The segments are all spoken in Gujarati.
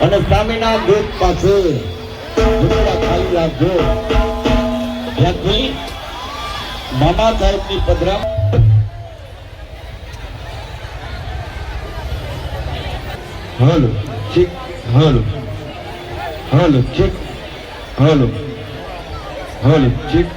અને સ્વામીના ગેટ પાસે ખાલી રાખજો. ત્યાંથી મામા સાહેબની પધરા હાલો ઠીક હાલો હાલો ઠીક હાલો હાલો ઠીક.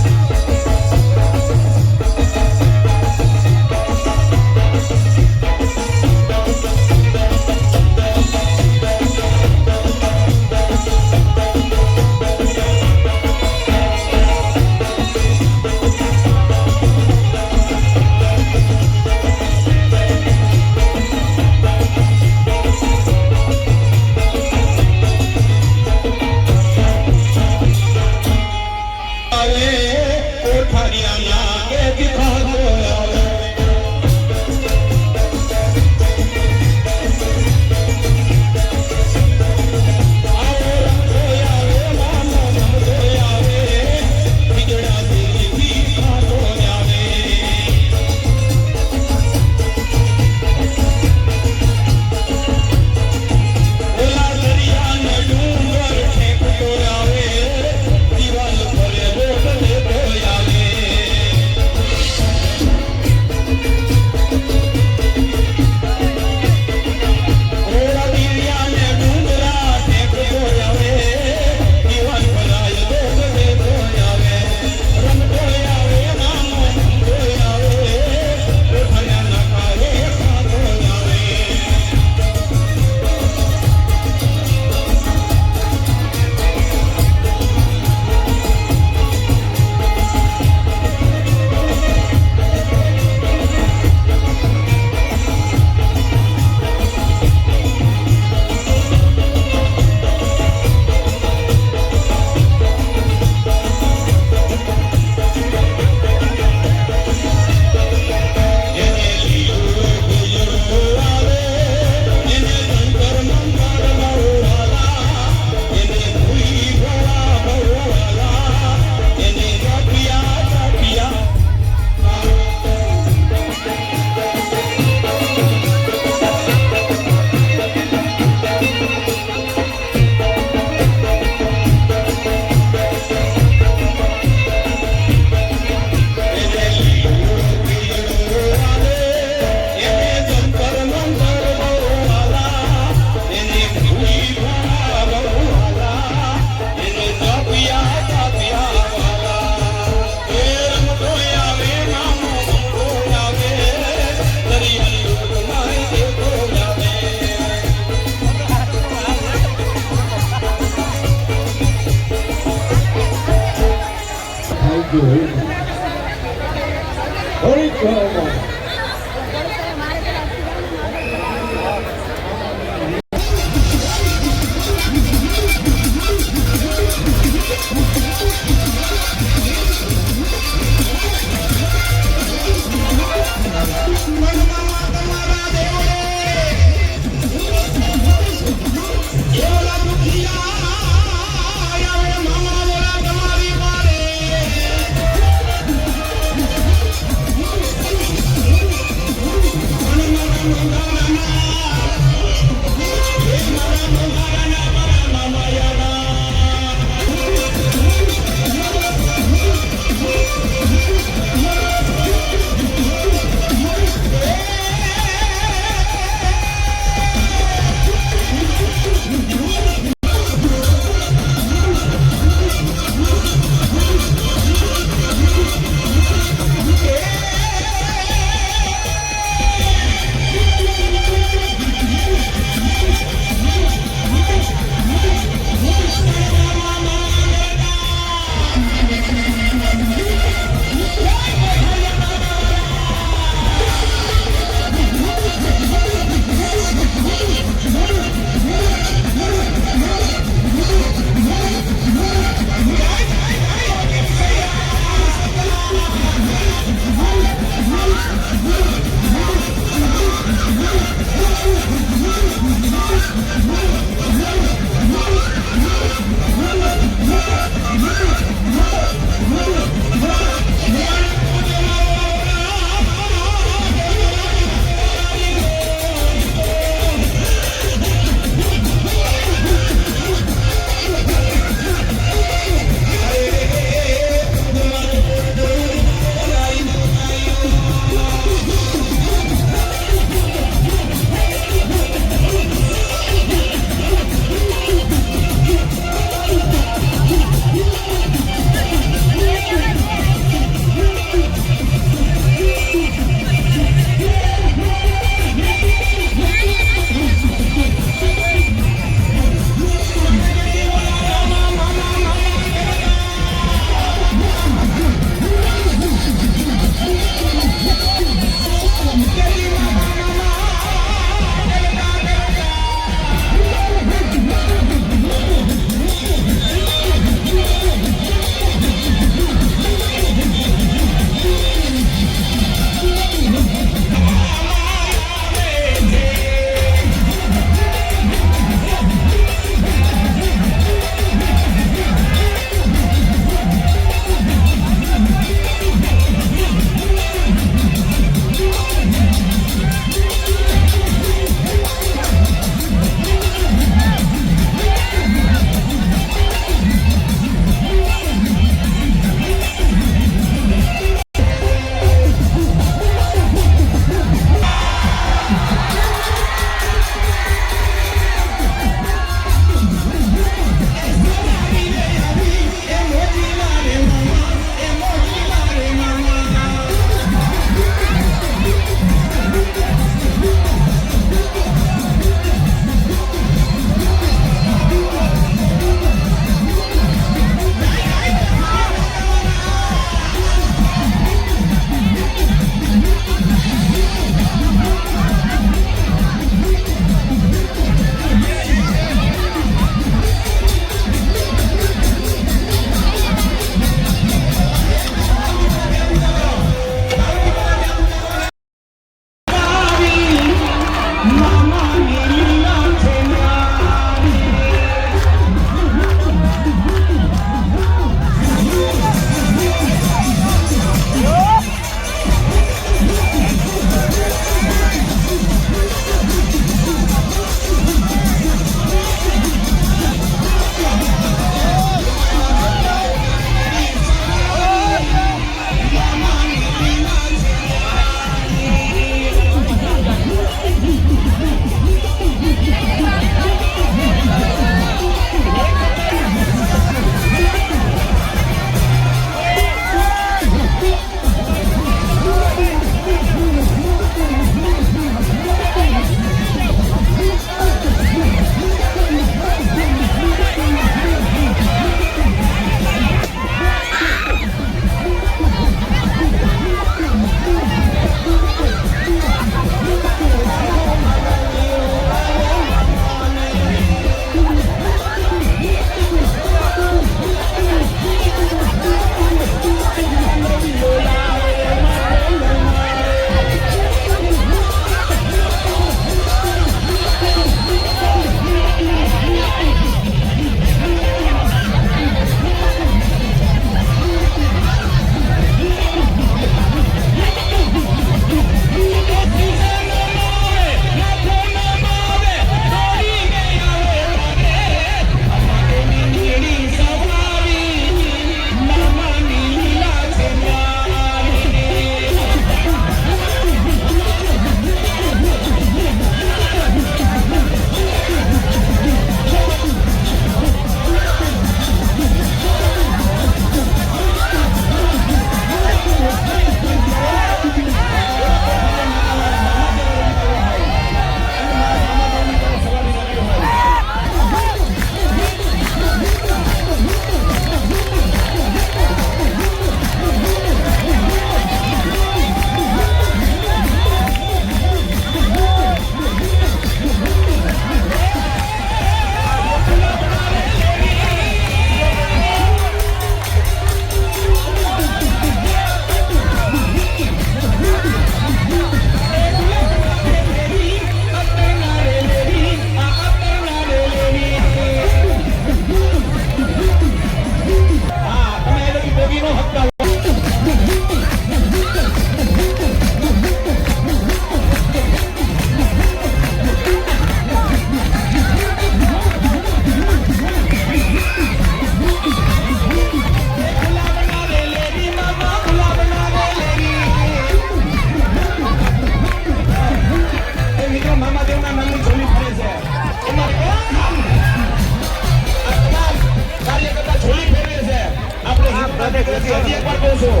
નથી. હજી એકવાર કહું છું,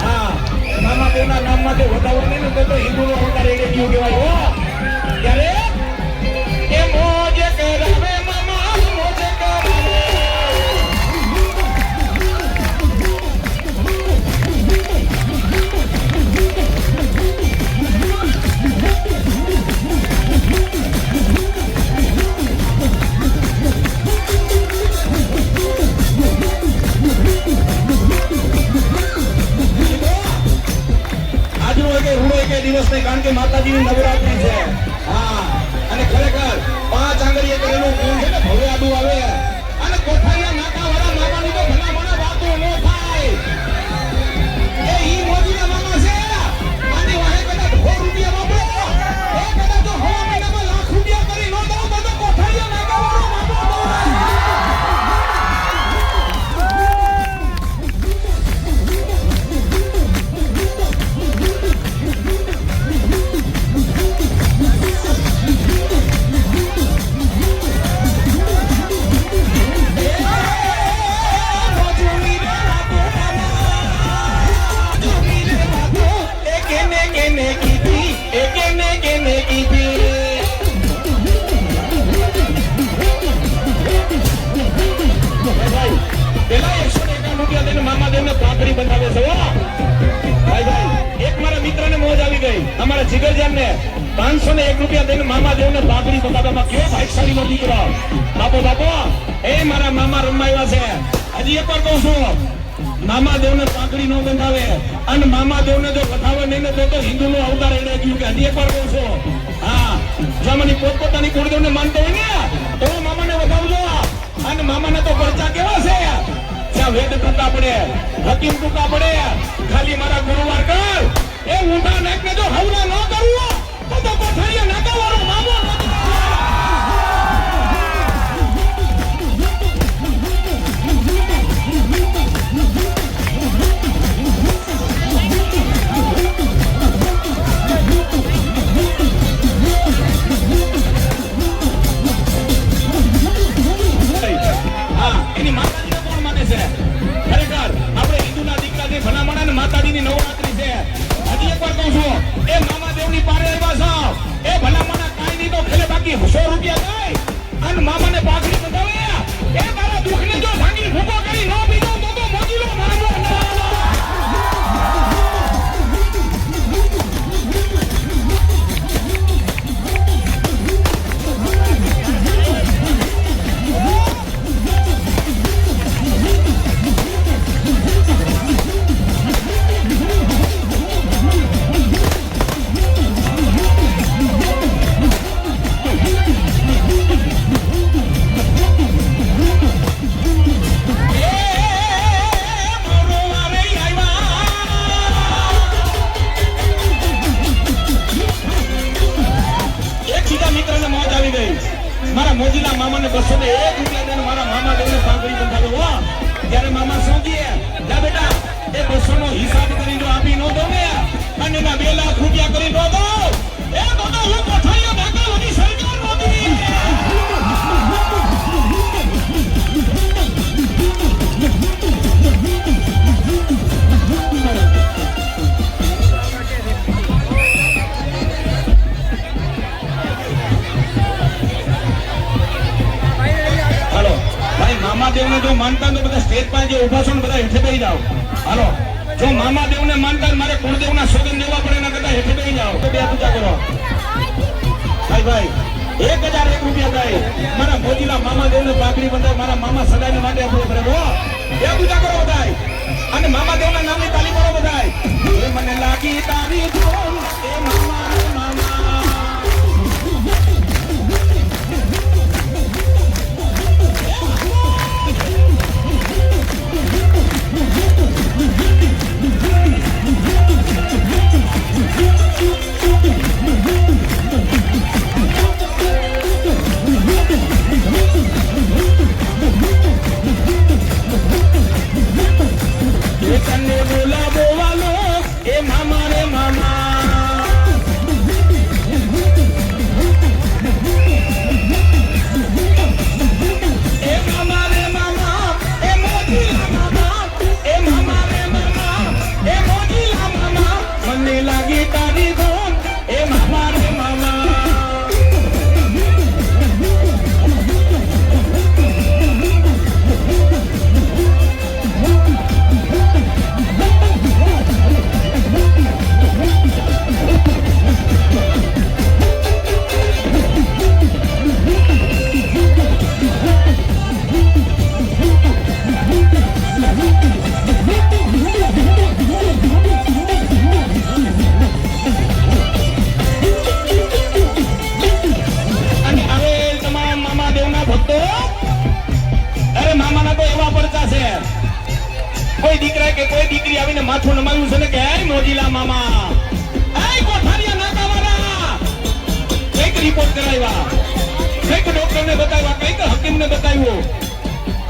હા, મામા દેવના નામ માટે વધાવો નહીં ને તો હિન્દુનો અવતાર એને કયું કહેવાય હો. ત્યારે એ મોજ કરાવે મામા, મોજ કરાવે. દિવસ નહીં, કારણ કે માતાજીની નવરાત્રી છે. હા, અને ખરેખર 5 આંગળીએ કરેલું ફૂલ છે ને ભવ્ય આડું આવે અને કોઠારીયા નાકા વાળા મામાની તો ભલા મને વાતો ન થાય. એ ઈ મોદીના મામા છે. આની વાહે કદાચ 100 રૂપિયા વાપરો, એ કદાચ જો હવા મહિનામાં લાખ રૂપિયા કરી ન દઉં તો કોઠારીયા નાકા વાળો મામો અમારા જીગરજાન ને 501 રૂપિયા દઈને મામા દેવ ને પાઘડી બતાવવામાં કેવો ભાઈશાળી નો દીકરો. બાપો બાપો, એ મારા મામા રમાયા છે. હજી એક વાર કહું છું, મામા દેવ ને પાઘડી નો બંધાવે અને મામા દેવ ને જો વધાવે નહીં ને તો હિન્દુ નો અવતાર એને કહ્યું કે હજી એક વાર કહું છું, હા, જમણી પોતપોતાની કુળદેવ ને માનતો હોય ને તો મામા ને વધાવજો. અને મામા ને તો પરચા કેવા છે, જ્યાં વેદ ટૂંકા પડે, હકીમ ટૂંકા પડે. ખાલી મારા ગુરુવાર કર, એ ઊંધા નાકને જો હવના ન કરવું તો કોઠારીયા નાકા વાળો મામો એની માતાજીને કોણ માને છે? ખરેખર આપણે હિન્દુના દીકરાથી ભલામણા ને માતાજીની નવરાત્રી છે. હજી એકવાર કહું છું, એ મામા દેવની પારે આવ્યા છો, એ ભલામણા કાઈ નહીં તો ખેલે બાકી 100 રૂપિયા જાય અને મામાને પાઘડી બતાવે. એ તારા દુઃખને જો ભાંગી ભૂકો કરી ન બીજો તો મોજીલો મામો મારા મોજીલા મામાને 201 રૂપિયા દઈને મારા મામા દેવને પાઘડી બંધાવ્યો. ત્યારે મામા શું કહે, જા બેટા, એ 200 નો હિસાબ કરી જો આપી ન દો ને અને એના 2 લાખ રૂપિયા કરી ન દો, એ તો હું કોઠારીયા નાકાવાની સરકાર નહોતી. મામાદેવને જો માનતા તો બધા સ્ટેજ પર જે ઉભા છો ને બધા હેઠે બેસી જાઓ. હાલો, જો મામાદેવને માનતા મારે કુળદેવના સોગંદ લેવા પડે એના કરતા હેઠે બેસી જાઓ. બે પૂજા કરો ભાઈ. 1001 રૂપિયા થાય મારા મોજીલા મામાદેવને પાઘડી બંધાય. મારા મામા સદાય માટે આપણું કરે. બે પૂજા કરો બધા અને મામાદેવના નામની તાલી પાડો બધા. એ મને લાગી તારી ધૂન, એ મામા મામા કોઈ દીકરા કે કોઈ દીકરી આવીને માથું નમાવ્યું છે ને કે હે મોજીલા મામા, એ કોઠારિયા નાકાવાળા, કઈક રિપોર્ટ કરાવ્યા, કઈક ડોક્ટરને બતાવ્યા, કઈક હકીમને બતાવ્યું,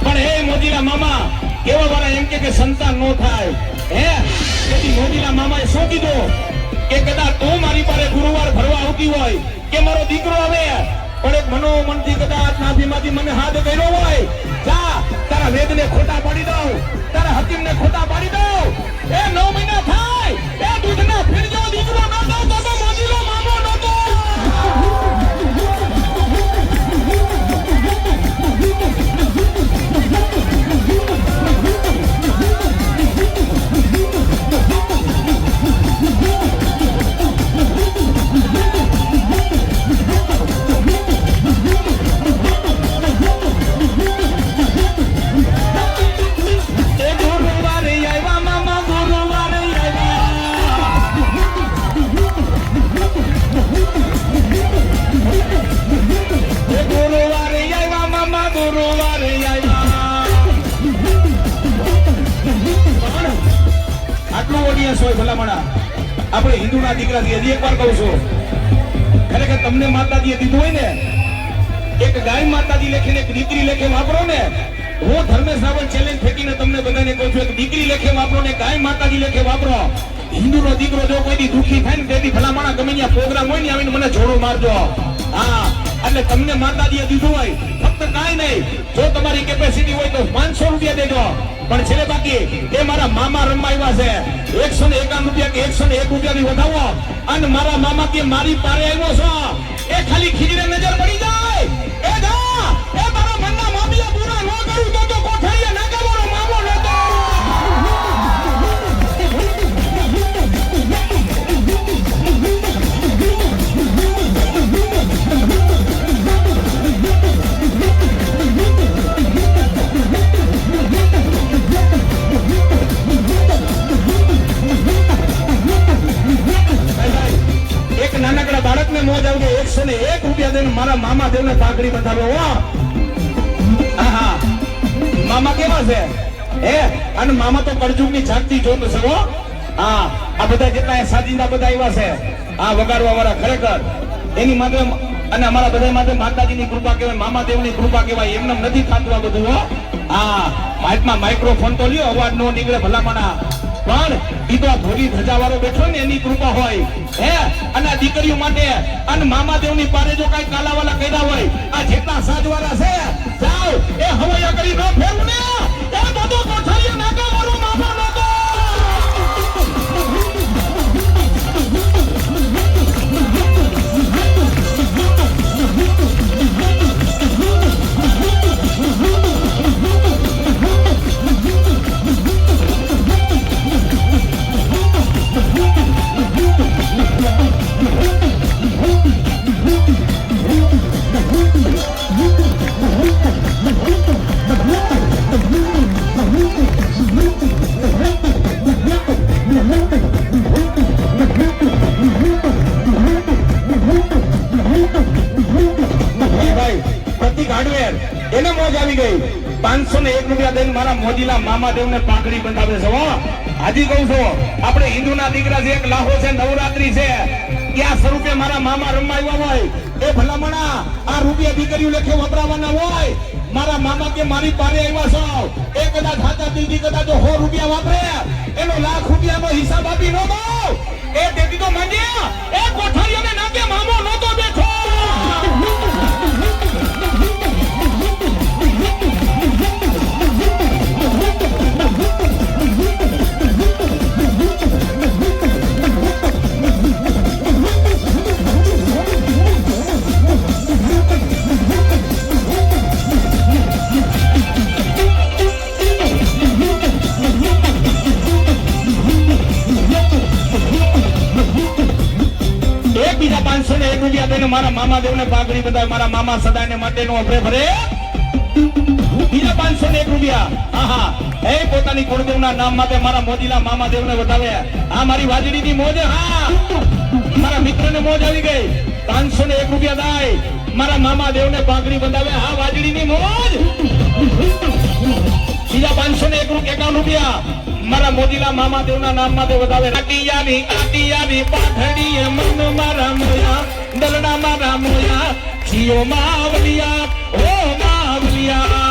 પણ હે મોજીલા મામા કેવા વાળા એમ કે સંતાન નો થાય હે, તેથી મોજીલા મામાએ શું કીધું કે કદાચ તું મારી પાસે ગુરુવાર ભરવા આવતી હોય કે મારો દીકરો આવે પણ એક મનોમનથી કદાચ નાભીમાંથી મને હાથ કર્યો હોય, જા તારા વેદને ખોટા પાડી દઉં, તારા હકીમને ખોટા પાડી દઉં, એ 9 મહિના થાય એ દૂધના ફીરજો દીકરો નતો તો મોજીલો મામો નતો. આપણે હિન્દુના દીકરા હજી એકવાર કહું છું, ખરેખર તમને માતાજીએ દીધું હોય ને એક ગાય માતાજી લેખીને એક દીકરી લેખે વાપરો ને, હું ધર્મેશ રાવલ ચેલેન્જ ફેંકીને તમને બધાને કહું છું, એક દીકરી લેખે વાપરો ને ગાય માતાજી લેખે વાપરો. હિન્દુનો દીકરો જો કોઈ દુખી થાય ને તેથી ભલામણા ગમે ત્યાં પ્રોગ્રામ હોય ને આવીને મને જોડો મારજો. હા, એટલે તમને માતાજીએ દીધું હોય ફક્ત કાંઈ નહીં, જો તમારી કેપેસિટી હોય તો 500 રૂપિયા દેજો, પણ છેલ્લે બાકી એ મારા મામા રમવા આવ્યા છે 151 રૂપિયા કે 101 રૂપિયાની વધાવો, અને મારા મામા કે મારી પારે આવ્યો છો એ ખાલી ખીજરે નજર પડી જાય એ જા એ તારા મનના મામિયા પૂરા ન કરું તો કોઠારીયા નાગાવાળો મામો નતો. એક નાનકડા બાળકને મોજ આવી ગઈ, 101 રૂપિયા દઈને મારા મામા દેવને પાઘડી બંધાવ્યો. આહા, મામા કેવા છે હે, અને મામા તો કળજુગની જાગતી જોત છે હો. હા, આ બધા જેટલા સાજીદા બધા આવ્યા છે આ વગાડવા વાળા, ખરેખર એની માટે અને અમારા બધા માટે માતાજીની કૃપા કહેવાય, મામા દેવની કૃપા કહેવાય, એમને નથી થતું આ બધું હો. હા, હાથમાં માઇક્રોફોન તો લ્યો, અવાજ નો નીકળે ભલામણા, પણ ઈ તો ધોરી ધજાવાળો બેઠો ને એની કૃપા હોય હે. અને આ દીકરીઓ માટે અને મામા દેવની પારે જો કઈ કાલાવાલા કર્યા હોય, આ જેટલા સાજવાળા છે જાઓ એ હવૈયા કરી ન ફેરવું ને એ બધો કોઠારીયા નાગાવાળો મામો નતો. એને મોજ આવી ગઈ, 501 રૂપિયા દઈને મારા મોજીલા મામા દેવને પાઘડી બંધાવે છે હો. હાજી કહું છું, આપણે હિન્દુના દીકરા છે, એક લાહો છે, નવરાત્રી છે, ક્યાં સ્વરૂપે મારા મામા રમવા આવ્યા હોય એ ભલામણા આ રૂપિયા દીકરીઓ લેખે વપરાવાના હોય. મારા મામા કે મારી પારે આવ્યા છો એ કદાચ હાથા દીદી કદાચ 100 રૂપિયા વાપરે એનો લાખ રૂપિયાનો હિસાબ આપી નો દો એ તેથી તો માંગ્યા એ કોઠારીયાને નાકે મામો નતો બેઠો. બીજા 501 રૂપિયા દઈને મારા મામા દેવને પાઘડી બંધાવે, મારા મામા સદાને માટેનો અભરે ભરે. બીજા 501 રૂપિયા આહા એ પોતાની કુળદેવના નામ માટે મારા મોજીલા મામા દેવને વધાવે. આ મારી વાજડીની મોજ, હા મારા મિત્રને મોજ આવી ગઈ. 501 રૂપિયા દાય મારા મામા દેવને પાઘડી બંધાવે, હા વાજડીની મોજ. બીજા 551 રૂપિયા મારા મોજીલા મામા દેવના નામ માટે વધાવે. આટિયાની પાથડીએ મન મારા મોયા દલડા મારા મોયા જીઓ માવલિયા ઓ માવલિયા.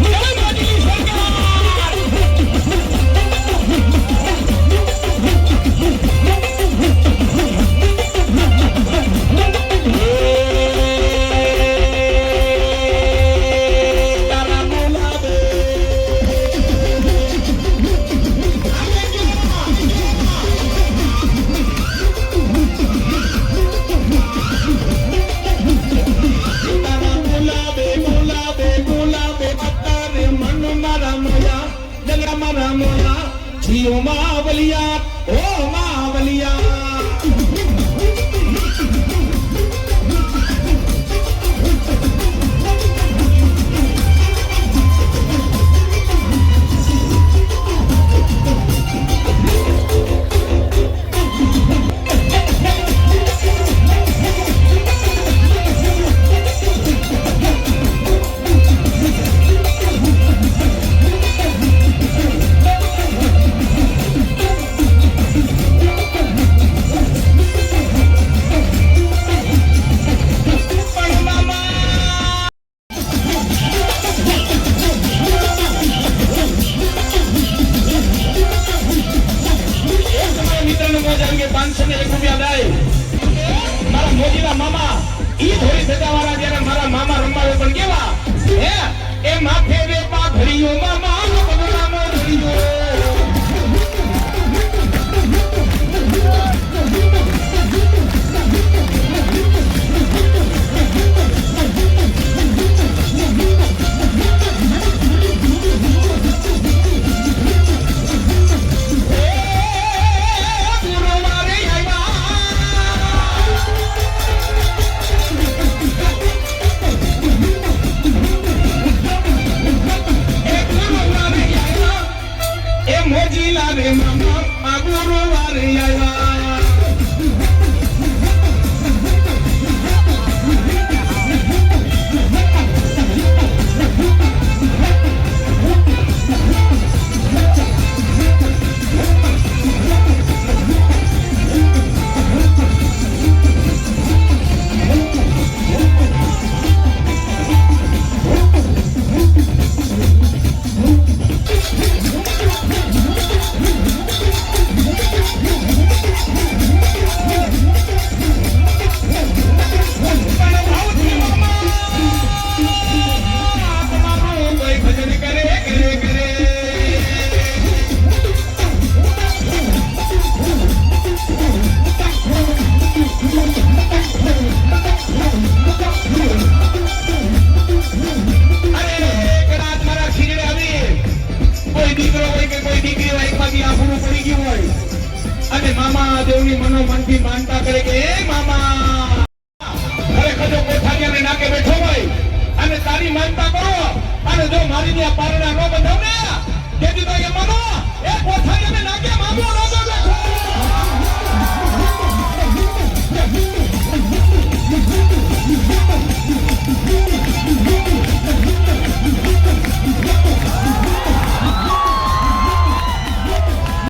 જય મોજીલી સરકાર. જીઓ માવલિયા ઓ માવલિયા. દેવની મનોમનથી માનતા કરે કે એ મામા ખરેખર જો કોઠારિયાને નાકે બેઠો હોય અને તારી માનતા કરો અને જો મારી ત્યાં પારણા ન બંધાવ ને